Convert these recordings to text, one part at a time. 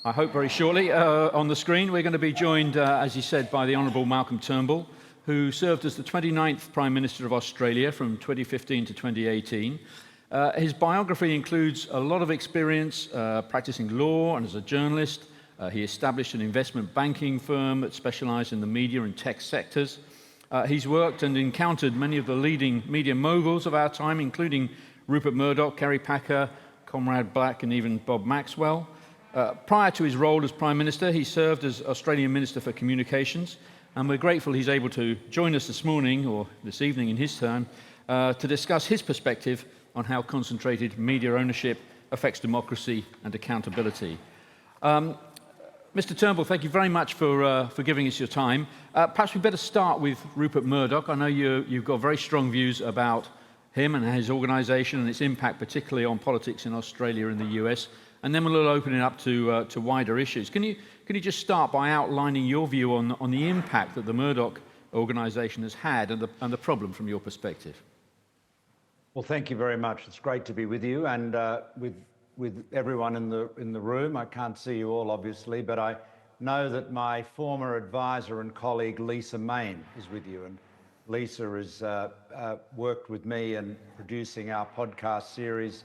I hope very shortly. On the screen, we're going to be joined, as you said, by the Honourable Malcolm Turnbull, who served as the 29th Prime Minister of Australia from 2015 to 2018. His biography includes a lot of experience practicing law and as a journalist. He established an investment banking firm that specialised in the media and tech sectors. He's worked and encountered many of the leading media moguls of our time, including Rupert Murdoch, Kerry Packer, Conrad Black and even Bob Maxwell. Prior to his role as Prime Minister, he served as Australian Minister for Communications, and we're grateful he's able to join us this morning, or this evening in his turn, to discuss his perspective on how concentrated media ownership affects democracy and accountability. Mr. Turnbull, thank you very much for giving us your time. Perhaps we better start with Rupert Murdoch. I know you've got very strong views about him and his organisation and its impact, particularly on politics in Australia and the US. And then we'll open it up to wider issues. Can you just start by outlining your view on the impact that the Murdoch organisation has had and the problem from your perspective? Well, thank you very much. It's great to be with you and with everyone in the room. I can't see you all, obviously, but I know that my former advisor and colleague Lisa Main is with you, and Lisa has worked with me in producing our podcast series,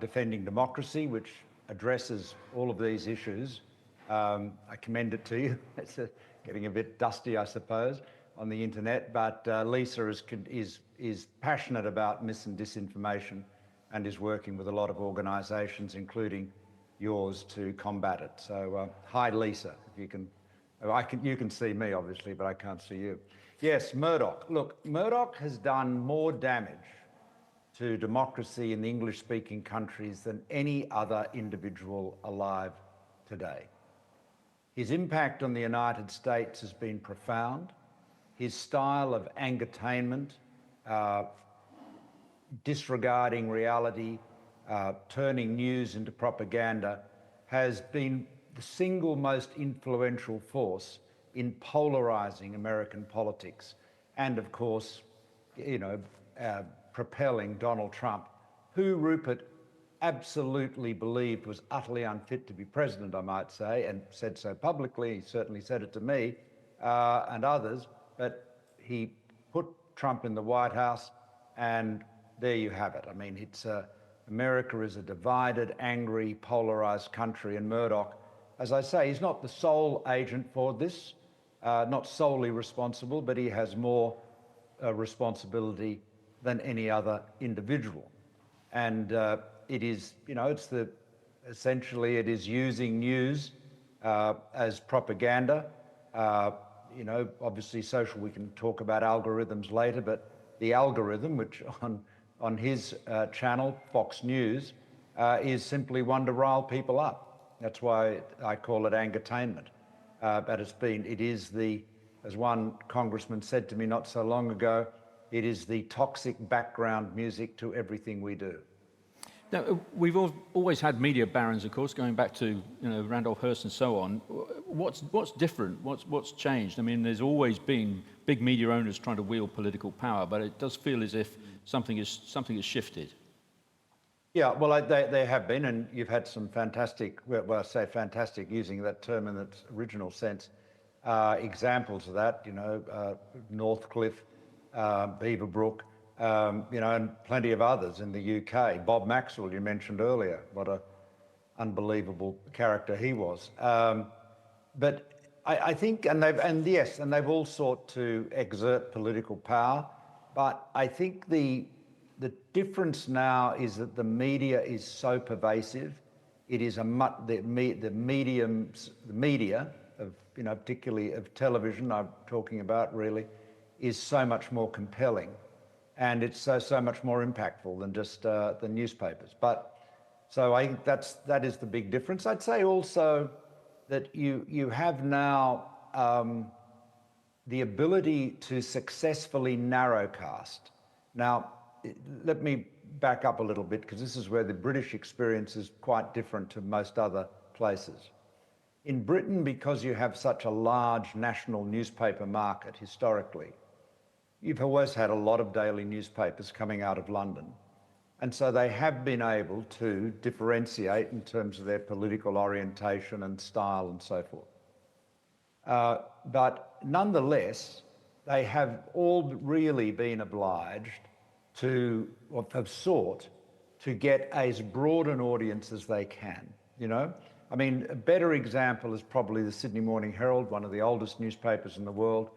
Defending Democracy, which addresses all of these issues. I commend it to you. It's getting a bit dusty, I suppose, on the internet, but Lisa is passionate about mis and disinformation and is working with a lot of organisations, including yours, to combat it. So hi, Lisa. If you can, you can see me, obviously, but I can't see you. Yes, Murdoch. Look, Murdoch has done more damage to democracy in the English-speaking countries than any other individual alive today. His impact on the United States has been profound. His style of angertainment, disregarding reality, turning news into propaganda, has been the single most influential force in polarising American politics and, of course, propelling Donald Trump, who Rupert absolutely believed was utterly unfit to be president, I might say, and said so publicly. He certainly said it to me and others, but he put Trump in the White House, and there you have it. I mean, America is a divided, angry, polarised country, and Murdoch, as I say, he's not the sole agent for this, not solely responsible, but he has more responsibility than any other individual. And it is, essentially it is using news as propaganda. Obviously we can talk about algorithms later, but the algorithm, which on his channel, Fox News, is simply one to rile people up. That's why I call it angertainment. But it is as one congressman said to me not so long ago, it is the toxic background music to everything we do. Now, we've always had media barons, of course, going back to Randolph Hearst and so on. What's different? What's changed? I mean, there's always been big media owners trying to wield political power, but it does feel as if something has shifted. Yeah, well, they have been, and you've had some fantastic, well, I say fantastic, using that term in its original sense, examples of that. Northcliffe, Beaverbrook, and plenty of others in the UK. Bob Maxwell, you mentioned earlier, what an unbelievable character he was. But I think, and they've all sought to exert political power. But I think the difference now is that the media is so pervasive. It is the media of particularly of television, I'm talking about really, is so much more compelling, and it's so much more impactful than just the newspapers. But so I think that is the big difference. I'd say also that you have now the ability to successfully narrowcast. Now, let me back up a little bit, because this is where the British experience is quite different to most other places. In Britain, because you have such a large national newspaper market historically, you've always had a lot of daily newspapers coming out of London. And so they have been able to differentiate in terms of their political orientation and style and so forth. But nonetheless, they have all really been obliged to, or have sought to get as broad an audience as they can, you know? I mean, a better example is probably the Sydney Morning Herald, one of the oldest newspapers in the world.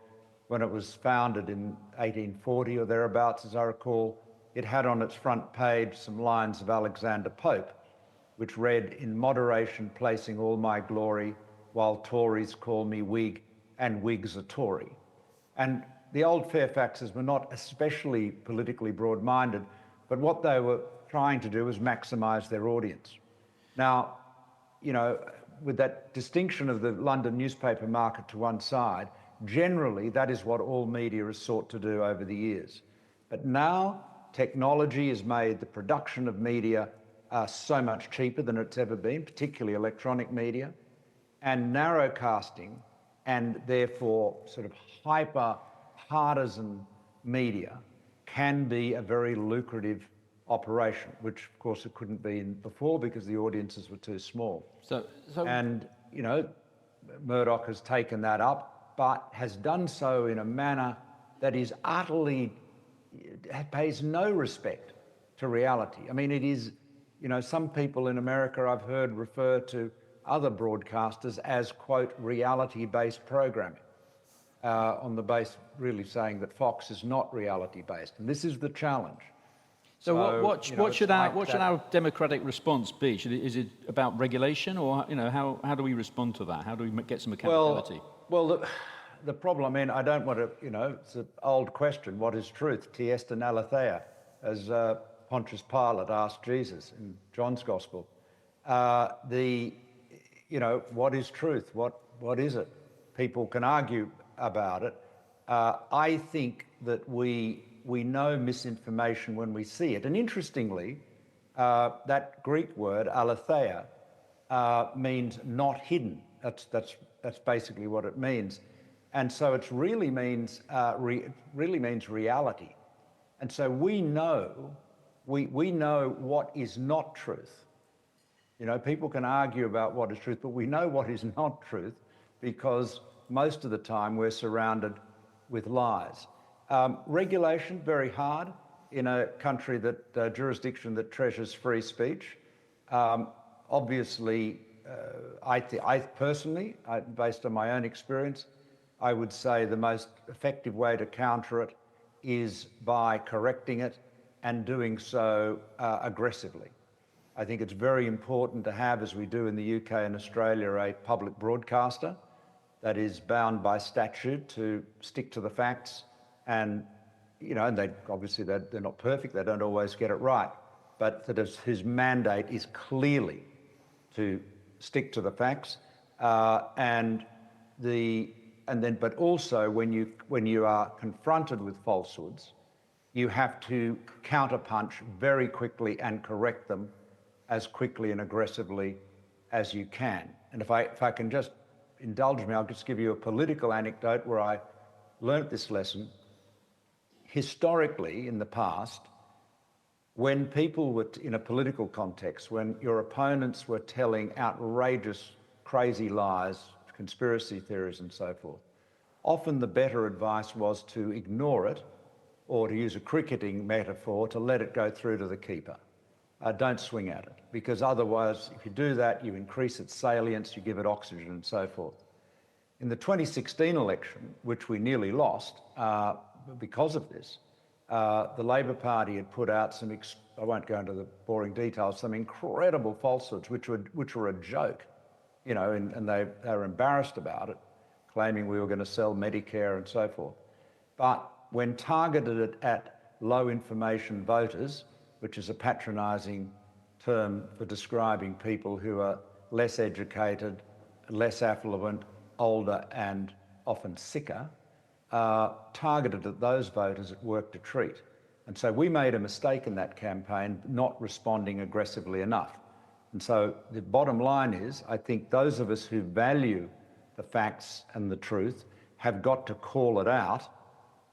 When it was founded in 1840 or thereabouts, as I recall, it had on its front page some lines of Alexander Pope, which read, "In moderation placing all my glory, while Tories call me Whig and Whigs a Tory." And the old Fairfaxes were not especially politically broad-minded, but what they were trying to do was maximise their audience. Now, you know, with that distinction of the London newspaper market to one side, generally that is what all media has sought to do over the years. But now technology has made the production of media so much cheaper than it's ever been, particularly electronic media, and narrowcasting, and therefore sort of hyper-partisan media can be a very lucrative operation, which of course it couldn't be before because the audiences were too small. And, you know, Murdoch has taken that up, but has done so in a manner that is utterly, pays no respect to reality. I mean, it is, you know, some people in America I've heard refer to other broadcasters as, quote, reality-based programming, on the base really saying that Fox is not reality-based. And this is the challenge. So what should our democratic response be? Is it about regulation, or, you know, how do we respond to that? How do we get some accountability? Well, the problem, I mean, I don't want to, you know, it's an old question. What is truth? Tiesta and aletheia, as Pontius Pilate asked Jesus in John's Gospel. You know, what is truth? What is it? People can argue about it. I think that we know misinformation when we see it. And interestingly, that Greek word, aletheia, means not hidden. That's basically what it means. And so it really means reality. And so we know what is not truth. You know, people can argue about what is truth, but we know what is not truth because most of the time we're surrounded with lies. Regulation, very hard in a country that, jurisdiction that treasures free speech. Obviously, I personally, based on my own experience, I would say the most effective way to counter it is by correcting it and doing so aggressively. I think it's very important to have, as we do in the UK and Australia, a public broadcaster that is bound by statute to stick to the facts. And, you know, and they're not perfect, they don't always get it right, but that his mandate is clearly to stick to the facts. But also when you are confronted with falsehoods, you have to counterpunch very quickly and correct them as quickly and aggressively as you can. And if I can just indulge me, I'll just give you a political anecdote where I learnt this lesson. Historically, in the past, when people were in a political context, when your opponents were telling outrageous, crazy lies, conspiracy theories and so forth, often the better advice was to ignore it, or to use a cricketing metaphor, to let it go through to the keeper. Don't swing at it, because otherwise, if you do that, you increase its salience, you give it oxygen and so forth. In the 2016 election, which we nearly lost because of this, the Labor Party had put out some, I won't go into the boring details, some incredible falsehoods, which were a joke, you know, and they were embarrassed about it, claiming we were going to sell Medicare and so forth. But when targeted at low information voters, which is a patronising term for describing people who are less educated, less affluent, older and often sicker, targeted at those voters, it worked a treat. And so we made a mistake in that campaign, not responding aggressively enough. And so the bottom line is, I think those of us who value the facts and the truth have got to call it out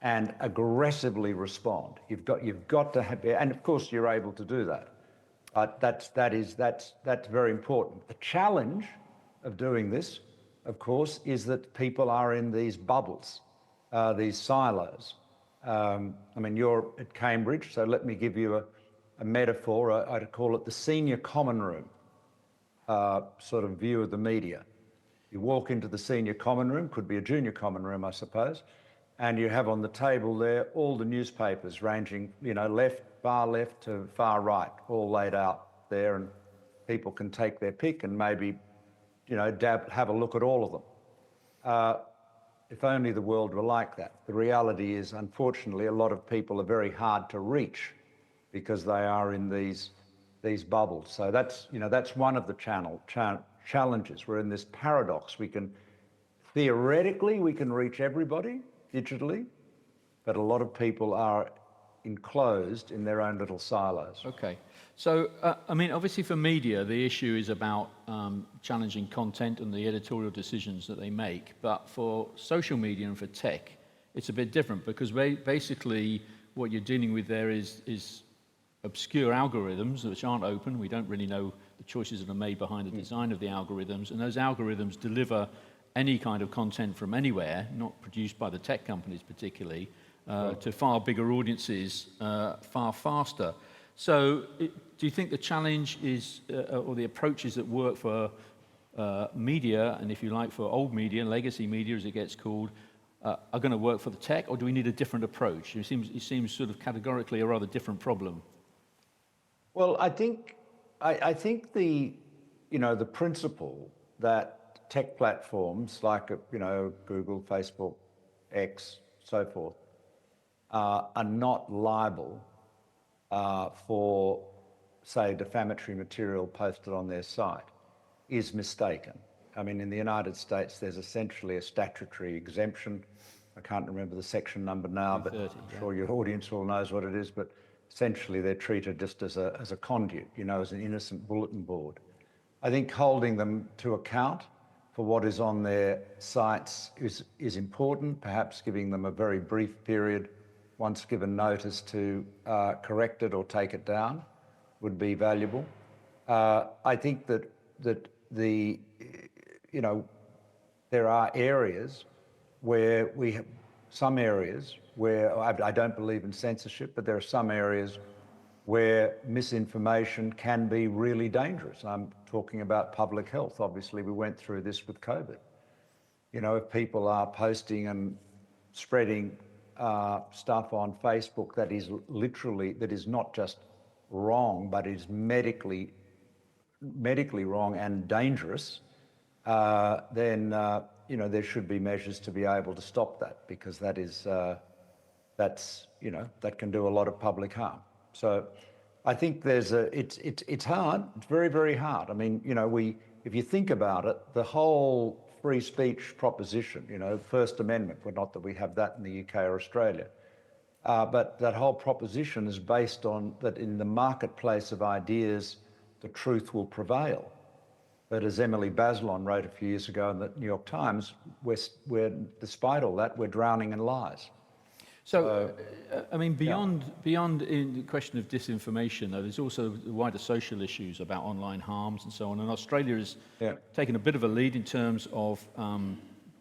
and aggressively respond. You've got to have, and of course you're able to do that. That's very important. The challenge of doing this, of course, is that people are in these bubbles, these silos. I mean, you're at Cambridge, so let me give you a metaphor. I'd call it the senior common room sort of view of the media. You walk into the senior common room, could be a junior common room, I suppose, and you have on the table there all the newspapers ranging, far left to far right, all laid out there, and people can take their pick and maybe, have a look at all of them. If only the world were like that. The reality is, unfortunately, a lot of people are very hard to reach because they are in these bubbles. So that's one of the challenges. We're in this paradox. Theoretically, we can reach everybody digitally, but a lot of people are enclosed in their own little silos. Okay. So, obviously for media, the issue is about challenging content and the editorial decisions that they make. But for social media and for tech, it's a bit different because basically what you're dealing with there is obscure algorithms which aren't open. We don't really know the choices that are made behind the design of the algorithms. And those algorithms deliver any kind of content from anywhere, not produced by the tech companies particularly, to far bigger audiences far faster. So do you think the challenge is, or the approaches that work for media, and if you like for old media, legacy media as it gets called, are going to work for the tech, or do we need a different approach? It seems sort of categorically a rather different problem. Well, I think the principle that tech platforms like Google, Facebook, X, so forth, are not liable for, say, defamatory material posted on their site is mistaken. I mean, in the United States, there's essentially a statutory exemption. I can't remember the section number now, but I'm sure your audience all knows what it is. But essentially, they're treated just as a conduit, as an innocent bulletin board. I think holding them to account for what is on their sites is important, perhaps giving them a very brief period once given notice to correct it or take it down would be valuable. I think that there are areas where some areas where I don't believe in censorship, but there are some areas where misinformation can be really dangerous. I'm talking about public health. Obviously, we went through this with COVID. If people are posting and spreading stuff on Facebook that is not just wrong, but is medically wrong and dangerous, then there should be measures to be able to stop that, because that can do a lot of public harm. So I think it's hard. It's very, very hard. I mean, if you think about it, the whole free speech proposition, First Amendment, well, not that we have that in the UK or Australia, but that whole proposition is based on that in the marketplace of ideas, the truth will prevail. But as Emily Bazelon wrote a few years ago in the New York Times, we're despite all that, we're drowning in lies. So, beyond in the question of disinformation, though, there's also the wider social issues about online harms and so on. And Australia has taken a bit of a lead in terms of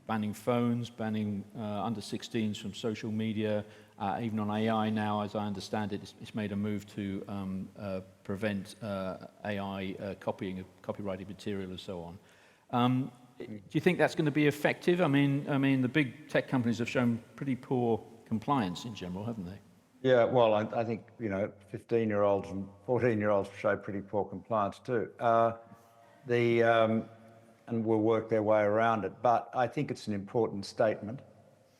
banning phones, banning under-16s from social media, even on AI now, as I understand it, it's made a move to prevent AI copying of copyrighted material and so on. Do you think that's going to be effective? I mean, the big tech companies have shown pretty poor compliance in general, haven't they? Yeah, well, I think 15-year-olds and 14-year-olds show pretty poor compliance too. And will work their way around it. But I think it's an important statement.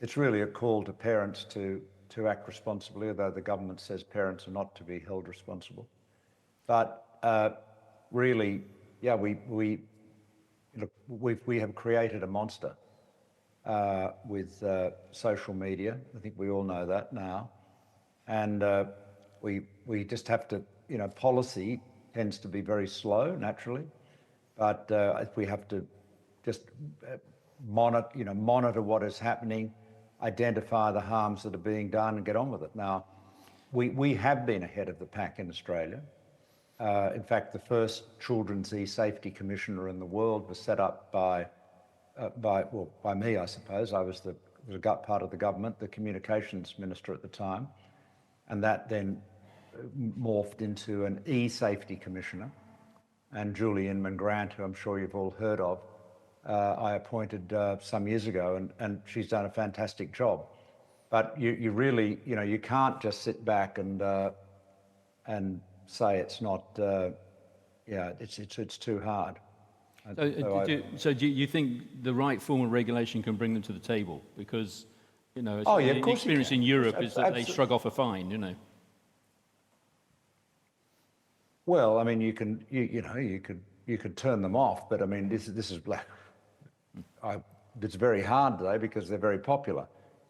It's really a call to parents to act responsibly, although the government says parents are not to be held responsible. But really, yeah, we have created a monster with social media. I think we all know that now. And we just have to, policy tends to be very slow naturally, but we have to just monitor what is happening, identify the harms that are being done and get on with it. Now, we have been ahead of the pack in Australia. In fact, the first Children's E-Safety Commissioner in the world was set up by me, I suppose. I was part of the government, the communications minister at the time, and that then morphed into an E-Safety Commissioner. And Julie Inman Grant, who I'm sure you've all heard of, I appointed some years ago, and she's done a fantastic job. But you really, you can't just sit back and say it's not, it's too hard. So do you think the right form of regulation can bring them to the table? Because, of the course experience in Europe is that they shrug off a fine, Well, I mean, you could turn them off, but I mean, this is black. It's very hard though because they're very popular.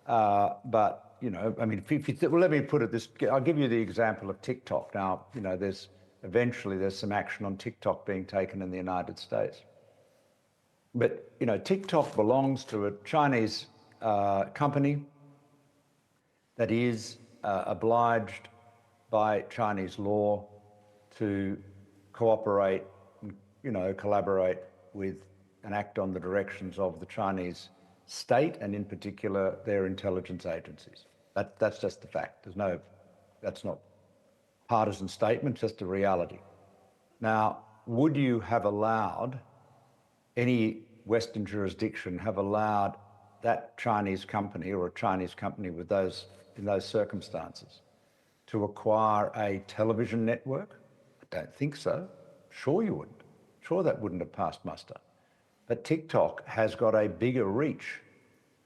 But I mean, well, let me put it this. I'll give you the example of TikTok. Now, there's some action on TikTok being taken in the United States. But TikTok belongs to a Chinese company that is obliged by Chinese law to cooperate, collaborate with and act on the directions of the Chinese state, and in particular their intelligence agencies. That's just the fact. That's not partisan statement, just a reality. Now, would you have allowed any Western jurisdiction have allowed that Chinese company or a Chinese company in those circumstances to acquire a television network? I don't think so. Sure you wouldn't. Sure that wouldn't have passed muster. But TikTok has got a bigger reach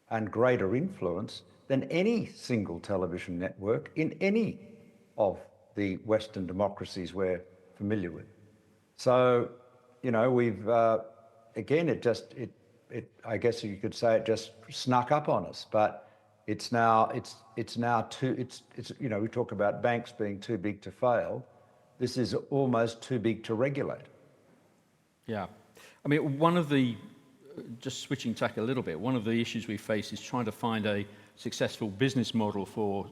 and greater influence than any single television network in any of the Western democracies we're familiar with. So, we've, again, I guess you could say it just snuck up on us, but it's now we talk about banks being too big to fail. This is almost too big to regulate. Yeah. I mean, just switching tack a little bit, one of the issues we face is trying to find a successful business model for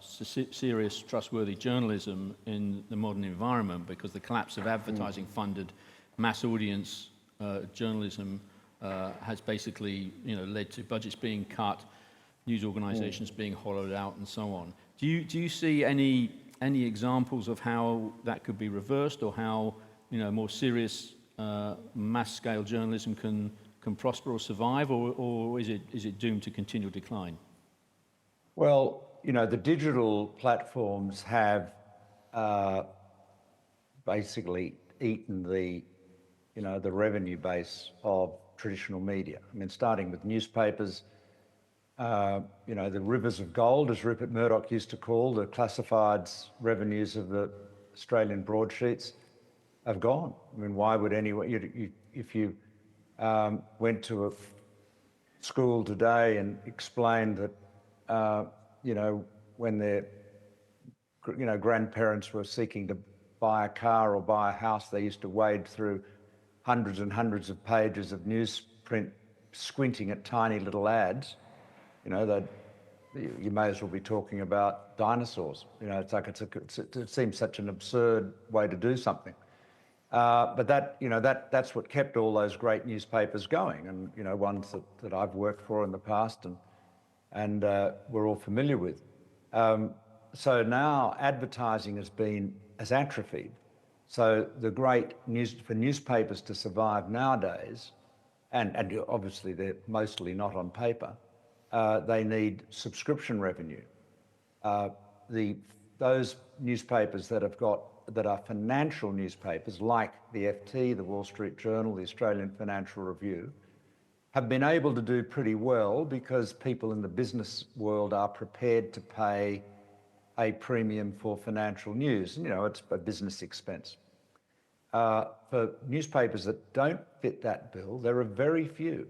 serious, trustworthy journalism in the modern environment, because the collapse of advertising-funded mass audience journalism has basically, led to budgets being cut, news organisations being hollowed out, and so on. Do you see any examples of how that could be reversed, or how more serious mass-scale journalism can prosper or survive, or is it doomed to continual decline? Well, the digital platforms have basically eaten the revenue base of traditional media. I mean, starting with newspapers, the rivers of gold, as Rupert Murdoch used to call the classifieds revenues of the Australian broadsheets, have gone. I mean, why would anyone, if you went to a school today and explained that, when their, grandparents were seeking to buy a car or buy a house, they used to wade through hundreds and hundreds of pages of newsprint, squinting at tiny little ads, you may as well be talking about dinosaurs. It's like it seems such an absurd way to do something. But that's what kept all those great newspapers going, and ones that I've worked for in the past and we're all familiar with. So now advertising has atrophied. So the great news for newspapers to survive nowadays, and obviously they're mostly not on paper, they need subscription revenue. Those newspapers that are financial newspapers, like the FT, the Wall Street Journal, the Australian Financial Review, have been able to do pretty well because people in the business world are prepared to pay a premium for financial news. It's a business expense. For newspapers that don't fit that bill, there are very few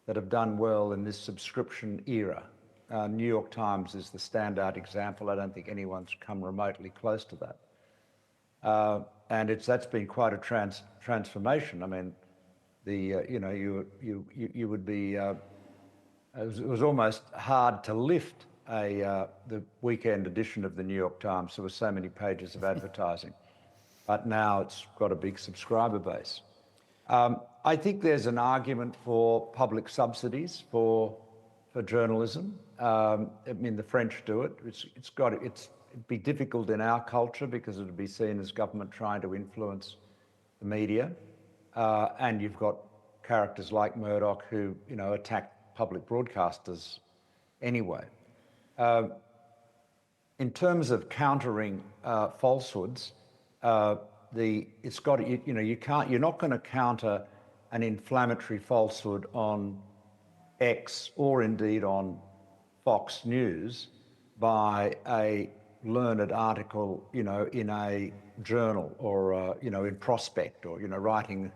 that have done well in this subscription era. New York Times is the standout example. I don't think anyone's come remotely close to that. And that's been quite a transformation. I mean, you would be it was almost hard to lift the weekend edition of the New York Times. There were so many pages of advertising, but now it's got a big subscriber base. I think there's an argument for public subsidies for journalism. I mean, the French do it. It'd be difficult in our culture because it would be seen as government trying to influence the media, and you've got characters like Murdoch who, you know, attack public broadcasters anyway. In terms of countering falsehoods, you're not going to counter an inflammatory falsehood on X or indeed on Fox News by a learned article, you know, in a journal or you know, in Prospect, or, you know, writing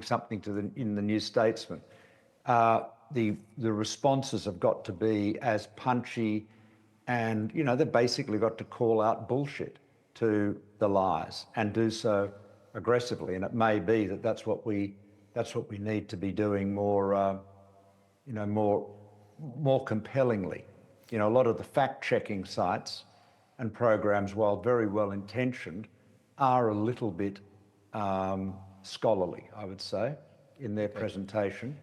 something in the New Statesman. The responses have got to be as punchy, and, you know, they've basically got to call out bullshit to the lies and do so aggressively. And it may be that that's what we need to be doing more, you know, more compellingly. You know, a lot of the fact-checking sites and programs, while very well intentioned, are a little bit scholarly, I would say, in their presentation,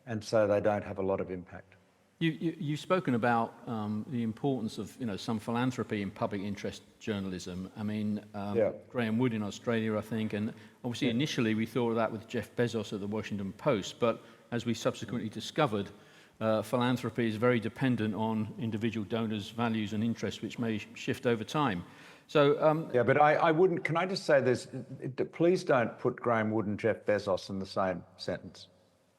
and so they don't have a lot of impact. You've spoken about the importance of, you know, some philanthropy in public interest journalism. I mean, Graham Wood in Australia, I think, and obviously initially we thought of that with Jeff Bezos at the Washington Post, but as we subsequently discovered, philanthropy is very dependent on individual donors' values and interests, which may shift over time. So yeah, but I wouldn't. Can I just say this? Please don't put Graham Wood and Jeff Bezos in the same sentence.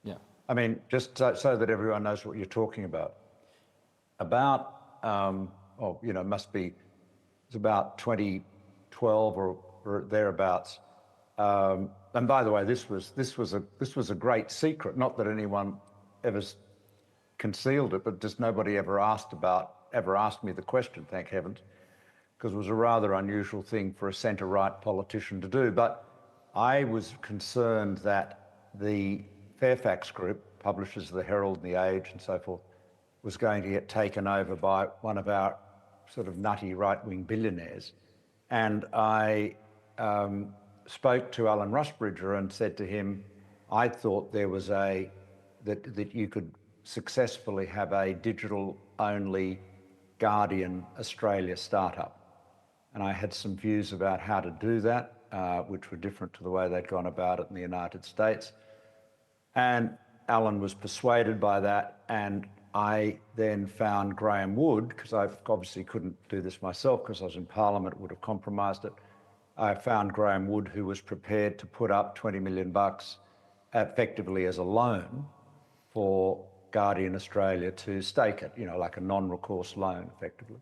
Yeah. I mean, just so that everyone knows what you're talking about. You know, it's about 2012 or thereabouts. And by the way, this was a great secret. Not that anyone ever concealed it, but just nobody ever asked me the question. Thank heavens, because it was a rather unusual thing for a centre-right politician to do. But I was concerned that the Fairfax Group, publishers of the Herald and the Age and so forth, was going to get taken over by one of our sort of nutty right-wing billionaires. And I spoke to Alan Rusbridger and said to him, I thought there was that you could successfully have a digital-only Guardian Australia startup. And I had some views about how to do that, which were different to the way they'd gone about it in the United States. And Alan was persuaded by that, and I then found Graham Wood, because I obviously couldn't do this myself because I was in Parliament, would have compromised it. I found Graham Wood, who was prepared to put up $20 million effectively as a loan for Guardian Australia to stake it, you know, like a non-recourse loan, effectively.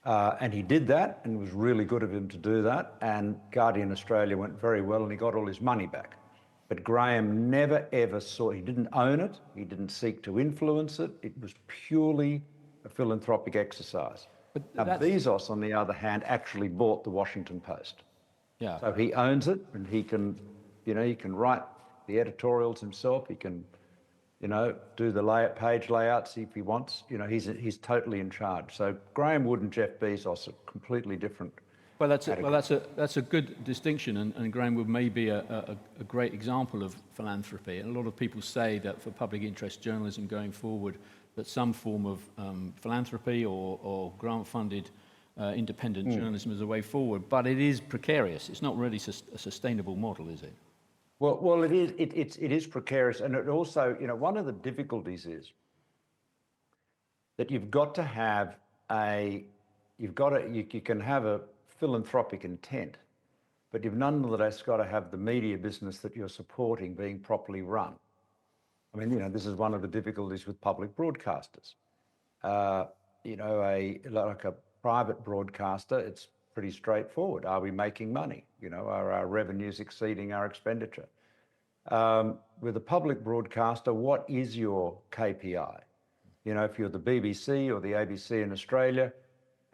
And he did that, and it was really good of him to do that. And Guardian Australia went very well, and he got all his money back. But Graham never ever he didn't own it, he didn't seek to influence it. It was purely a philanthropic exercise. Now, Bezos, on the other hand, actually bought the Washington Post. Yeah. So he owns it, and he can, you know, he can write the editorials himself. He can, you know, do the page layouts if he wants. You know, he's totally in charge. So Graham Wood and Jeff Bezos are completely different. Well, that's a good distinction, and Graham Wood may be a great example of philanthropy. And a lot of people say that for public interest journalism going forward, that some form of philanthropy or grant-funded independent journalism is the way forward. But it is precarious. It's not really a sustainable model, is it? Well, it is. It is precarious, and it also, you know, one of the difficulties is that you've got to have you can have a philanthropic intent, but you've nonetheless got to have the media business that you're supporting being properly run. I mean, you know, this is one of the difficulties with public broadcasters. You know, like a private broadcaster, it's pretty straightforward. Are we making money? You know, are our revenues exceeding our expenditure? With a public broadcaster, what is your KPI? You know, if you're the BBC or the ABC in Australia,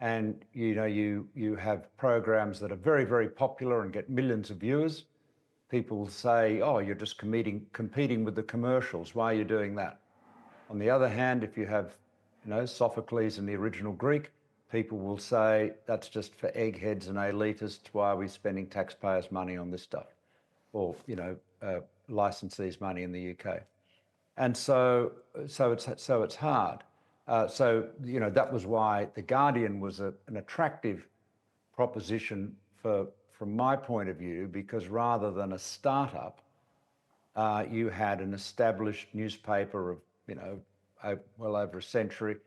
and you know you have programs that are very, very popular and get millions of viewers, people say, oh, you're just competing with the commercials. Why are you doing that? On the other hand, if you have, Sophocles in the original Greek, people will say that's just for eggheads and elitists. Why are we spending taxpayers' money on this stuff? Or, licensees' money in the UK. And so it's hard. That was why The Guardian was an attractive proposition from my point of view, because rather than a startup, you had an established newspaper of, well over a century,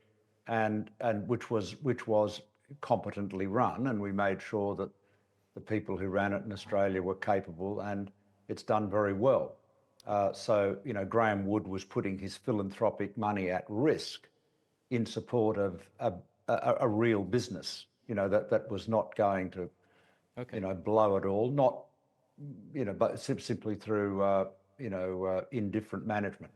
and which was competently run, and we made sure that the people who ran it in Australia were capable, and it's done very well. Graham Wood was putting his philanthropic money at risk in support of a real business, that was not going to, blow it all, not, but simply through, indifferent management.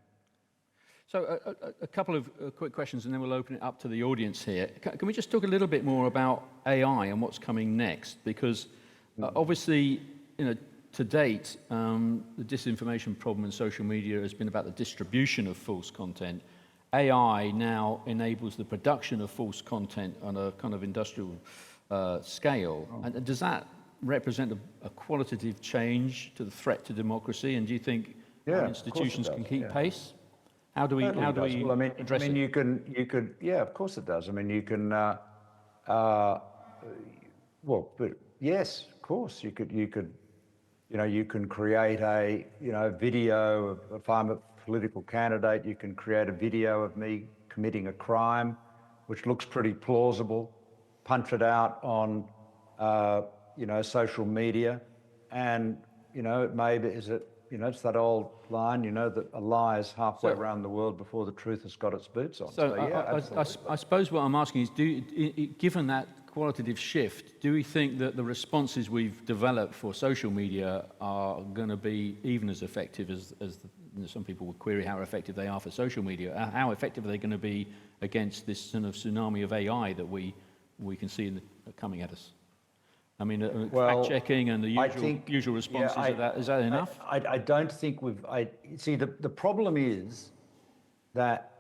So a couple of quick questions, and then we'll open it up to the audience here. Can we just talk a little bit more about AI and what's coming next? Because obviously, to date, the disinformation problem in social media has been about the distribution of false content. AI now enables the production of false content on a kind of industrial scale. And does that represent a qualitative change to the threat to democracy? And do you think our institutions can keep pace? How do we address it? You could, yeah, of course it does. I mean, you can, but yes, of course, you can create a, video. If I'm a political candidate, you can create a video of me committing a crime, which looks pretty plausible, punch it out on, social media, and, it's that old line, that a lie is halfway around the world before the truth has got its boots on. So yeah, I suppose what I'm asking is, given that qualitative shift, do we think that the responses we've developed for social media are going to be even as effective as some people would query how effective they are for social media? How effective are they going to be against this sort of tsunami of AI that we can see coming at us? I mean, fact-checking and the usual responses, is that enough? I don't think see, the problem is that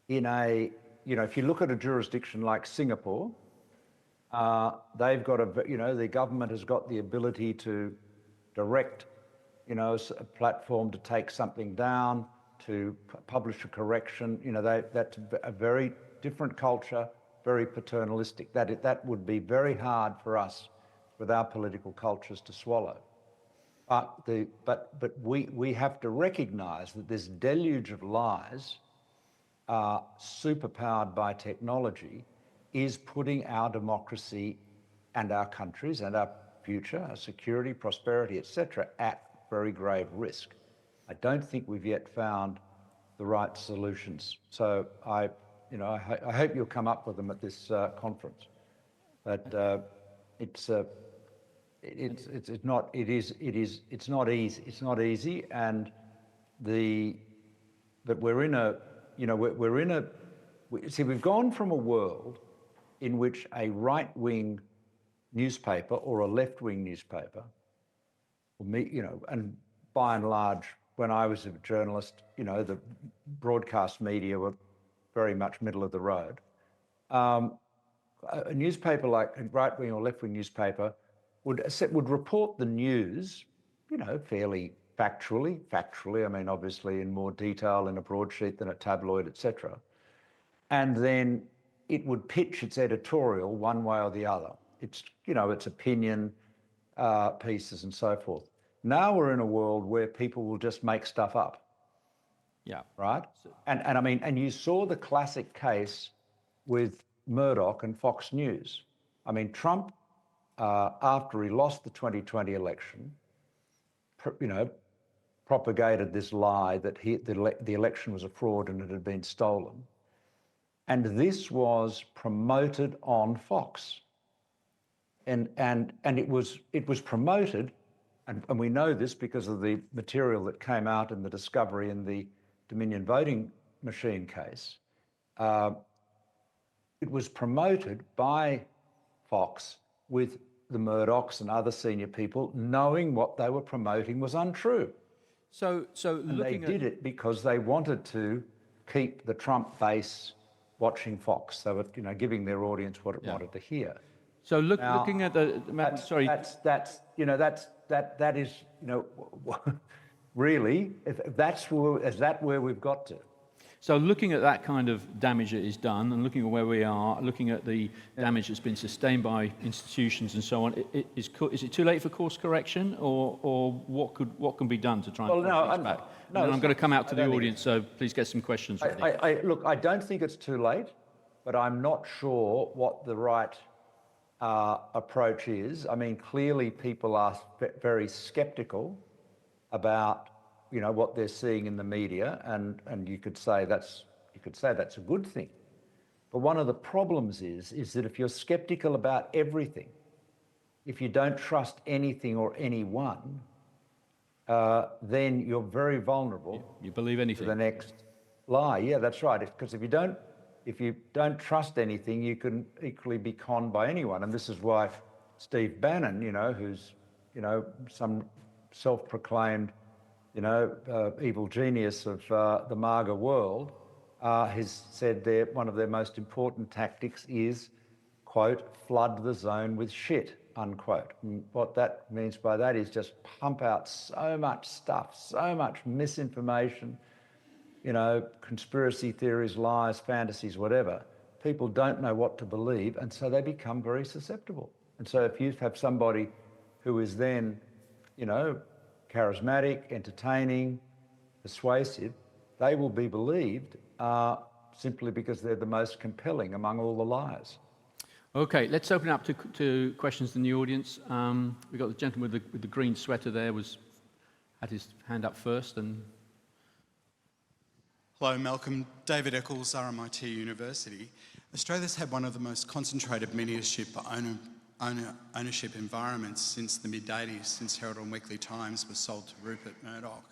if you look at a jurisdiction like Singapore, they've got the government has got the ability to direct, a platform to take something down, to publish a correction. That's a very different culture, very paternalistic. That would be very hard for us with our political cultures to swallow. But we have to recognise that this deluge of lies, superpowered by technology, is putting our democracy and our countries and our future, our security, prosperity, etc., at very grave risk. I don't think we've yet found the right solutions. So I hope you'll come up with them at this conference. But it's not easy. It's not easy, and but we're in a we've gone from a world in which a right-wing newspaper or a left-wing newspaper, and by and large, when I was a journalist, the broadcast media were very much middle of the road. A newspaper like a right-wing or left-wing newspaper would report the news, fairly factually, I mean, obviously in more detail in a broadsheet than a tabloid, etc. And then it would pitch its editorial one way or the other. Its opinion pieces and so forth. Now we're in a world where people will just make stuff up. Yeah. Right? And I mean, and you saw the classic case with Murdoch and Fox News. I mean, Trump, after he lost the 2020 election, propagated this lie that the election was a fraud and it had been stolen. And this was promoted on Fox. And it was promoted, and we know this because of the material that came out in the discovery in the Dominion voting machine case. It was promoted by Fox with the Murdochs and other senior people knowing what they were promoting was untrue. So And looking they did it because they wanted to keep the Trump base watching Fox. They were, giving their audience what it wanted to hear. So Now, looking at the sorry. That is, really, if that's where, is that where we've got to? So looking at that kind of damage that is done, and looking at where we are, looking at the damage that's been sustained by institutions and so on, is it too late for course correction, or what can be done to try and push things back? No, and I'm going to come out to the audience, so please get some questions ready. Look, I don't think it's too late, but I'm not sure what the right approach is. I mean, clearly people are very sceptical about what they're seeing in the media, and you could say that's a good thing. But one of the problems is that if you're sceptical about everything, if you don't trust anything or anyone, then you're very vulnerable. You believe anything to the next lie. Yeah, that's right. Because if you don't trust anything, you can equally be conned by anyone. And this is why Steve Bannon, who's some self-proclaimed evil genius of the MAGA world, has said one of their most important tactics is, quote, flood the zone with shit, unquote. And what that means by that is just pump out so much stuff, so much misinformation, conspiracy theories, lies, fantasies, whatever. People don't know what to believe, and so they become very susceptible. And so if you have somebody who is then, charismatic, entertaining, persuasive, they will be believed simply because they're the most compelling among all the liars. Okay, let's open up to questions in the audience. We've got the gentleman with the green sweater there had his hand up first. And hello, Malcolm. David Eccles, RMIT University. Australia's had one of the most concentrated mediatorship ownership environments since the mid-80s, since Herald and Weekly Times was sold to Rupert Murdoch.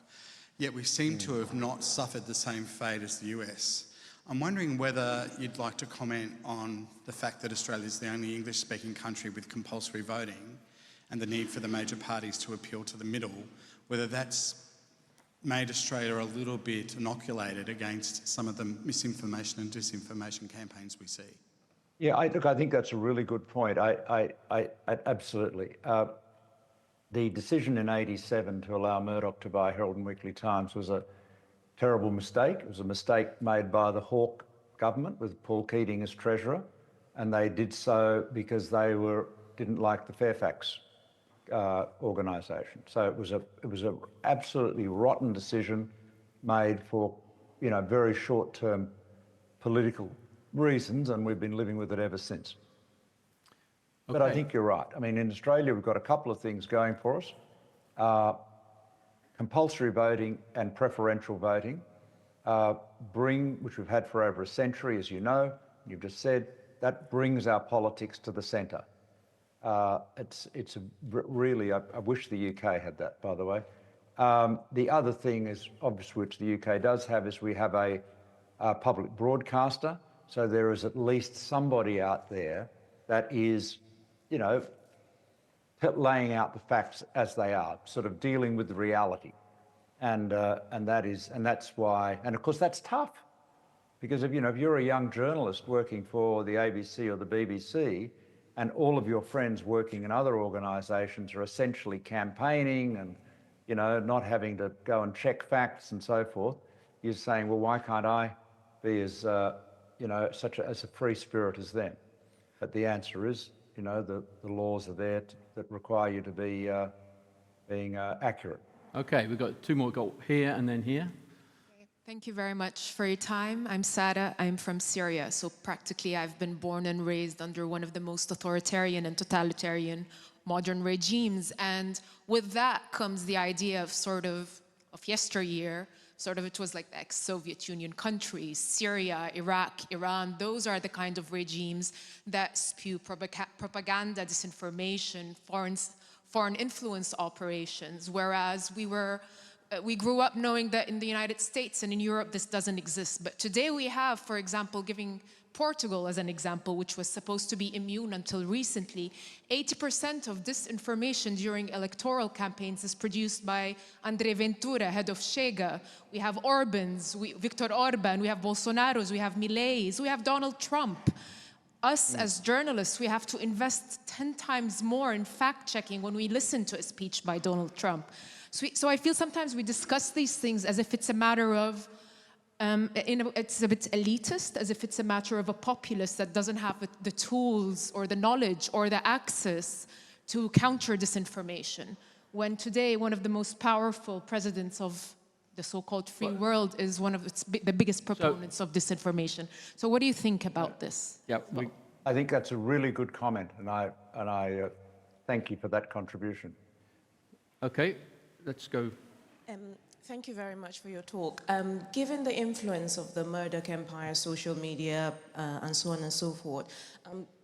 Yet we seem to have not suffered the same fate as the US. I'm wondering whether you'd like to comment on the fact that Australia is the only English-speaking country with compulsory voting and the need for the major parties to appeal to the middle, whether that's made Australia a little bit inoculated against some of the misinformation and disinformation campaigns we see. Yeah, I think that's a really good point. I absolutely. The decision in '87 to allow Murdoch to buy Herald and Weekly Times was a terrible mistake. It was a mistake made by the Hawke government with Paul Keating as Treasurer, and they did so because they didn't like the Fairfax organisation. So it was a absolutely rotten decision made for very short-term political reasons, and we've been living with it ever since. Okay. But I think you're right. I mean, in Australia, we've got a couple of things going for us. Compulsory voting and preferential voting which we've had for over a century, as you know, you've just said, that brings our politics to the centre. Really, I wish the UK had that, by the way. The other thing is, obviously, which the UK does have, is we have a public broadcaster. So there is at least somebody out there that is, laying out the facts as they are, sort of dealing with the reality, and that's why. And of course, that's tough, because if you're a young journalist working for the ABC or the BBC, and all of your friends working in other organisations are essentially campaigning and not having to go and check facts and so forth, you're saying, well, why can't I be as as a free spirit as them? But the answer is, the laws are there that require you to be being accurate. Okay, we've got two more. We've got here and then here. Thank you very much for your time. I'm Sada. I'm from Syria. So practically, I've been born and raised under one of the most authoritarian and totalitarian modern regimes. And with that comes the idea of yesteryear. It was like the ex-Soviet Union countries, Syria, Iraq, Iran. Those are the kind of regimes that spew propaganda, disinformation, foreign influence operations, whereas we were we grew up knowing that in the United States and in Europe this doesn't exist. But today we have, for example, giving Portugal as an example, which was supposed to be immune until recently, 80% of disinformation during electoral campaigns is produced by André Ventura, head of Chega. We have Viktor Orban, we have Bolsonaro's, we have Millei's, we have Donald Trump. Us as journalists, we have to invest 10 times more in fact-checking when we listen to a speech by Donald Trump. So I feel sometimes we discuss these things as if it's a matter of, it's a bit elitist, as if it's a matter of a populace that doesn't have the tools or the knowledge or the access to counter disinformation. When today, one of the most powerful presidents of the so-called free world is one of the biggest proponents of disinformation. So what do you think about this? Yeah, I think that's a really good comment, and I thank you for that contribution. okay, let's go. Thank you very much for your talk. Given the influence of the Murdoch empire, social media, and so on and so forth,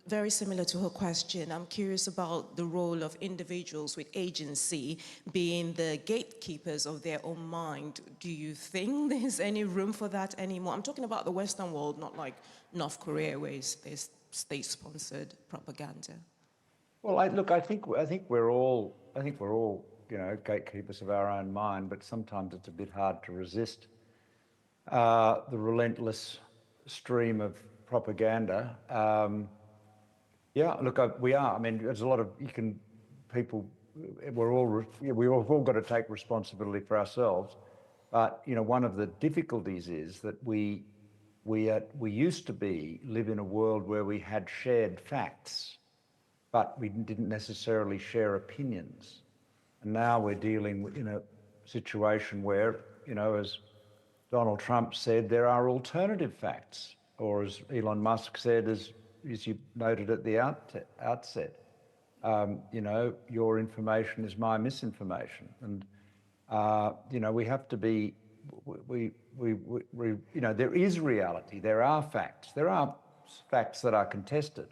very similar to her question, I'm curious about the role of individuals with agency being the gatekeepers of their own mind. Do you think there's any room for that anymore? I'm talking about the Western world, not like North Korea, where there's state-sponsored propaganda. Well, I think we're all gatekeepers of our own mind, but sometimes it's a bit hard to resist the relentless stream of propaganda. Yeah, look, we are. I mean, there's a lot of we've all got to take responsibility for ourselves. But one of the difficulties is that we used to live in a world where we had shared facts, but we didn't necessarily share opinions. And now we're dealing in a situation where, as Donald Trump said, there are alternative facts, or as Elon Musk said, as you noted at the outset, your information is my misinformation. And, we have to be, there is reality, there are facts that are contested,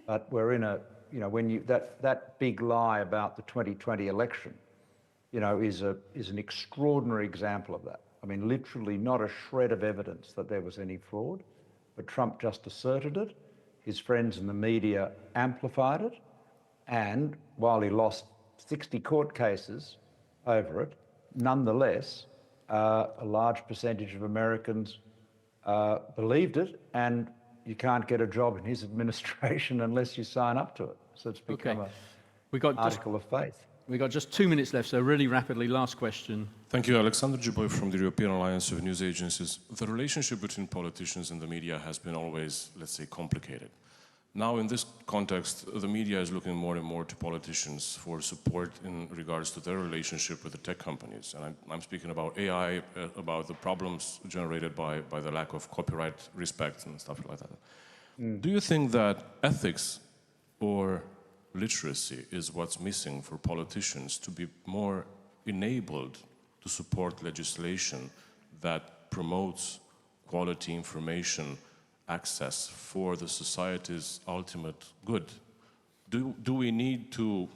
but we're in a, that big lie about the 2020 election, is an extraordinary example of that. I mean, literally not a shred of evidence that there was any fraud, but Trump just asserted it. His friends in the media amplified it. And while he lost 60 court cases over it, nonetheless, a large percentage of Americans believed it, and you can't get a job in his administration unless you sign up to it. So it's become an article of faith. We got just 2 minutes left, so really rapidly, last question. Thank you. Alexander Jiboy from the European Alliance of News Agencies. The relationship between politicians and the media has been always, let's say, complicated. Now, in this context, the media is looking more and more to politicians for support in regards to their relationship with the tech companies. And I'm speaking about AI, about the problems generated by the lack of copyright respect and stuff like that. Do you think that ethics or literacy is what's missing for politicians to be more enabled to support legislation that promotes quality information access for the society's ultimate good? Do we need to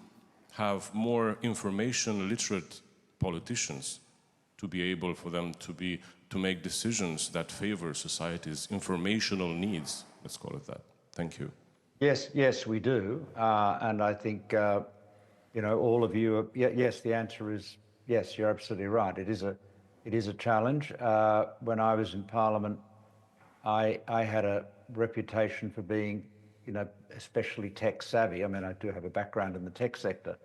have more information literate politicians to be able for them to make decisions that favor society's informational needs? Let's call it that. Thank you. Yes, we do. And I think, all of you, yes, the answer is yes, you're absolutely right. It is a challenge. When I was in Parliament, I had a reputation for being, especially tech savvy. I mean, I do have a background in the tech sector,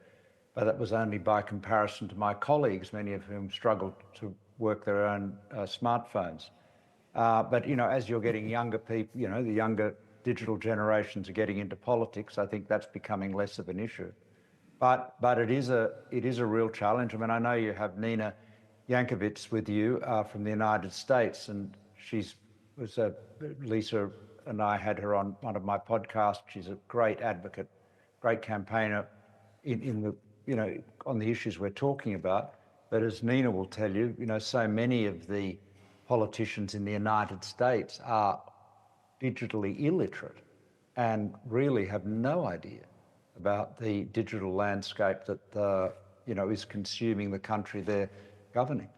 but that was only by comparison to my colleagues, many of whom struggled to work their own smartphones. But, as you're getting younger people, the younger digital generations are getting into politics, I think that's becoming less of an issue. But it is a real challenge. I mean, I know you have Nina Yankovic with you from the United States, and Lisa and I had her on one of my podcasts. She's a great advocate, great campaigner on the issues we're talking about. But as Nina will tell you, so many of the politicians in the United States are digitally illiterate and really have no idea about the digital landscape that is consuming the country governing.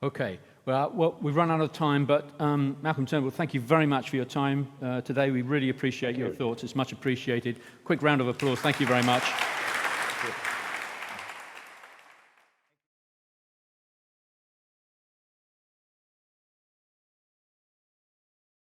Okay. Well, we've run out of time, but Malcolm Turnbull, thank you very much for your time today. We really appreciate your thoughts. It's much appreciated. Quick round of applause. Thank you very much.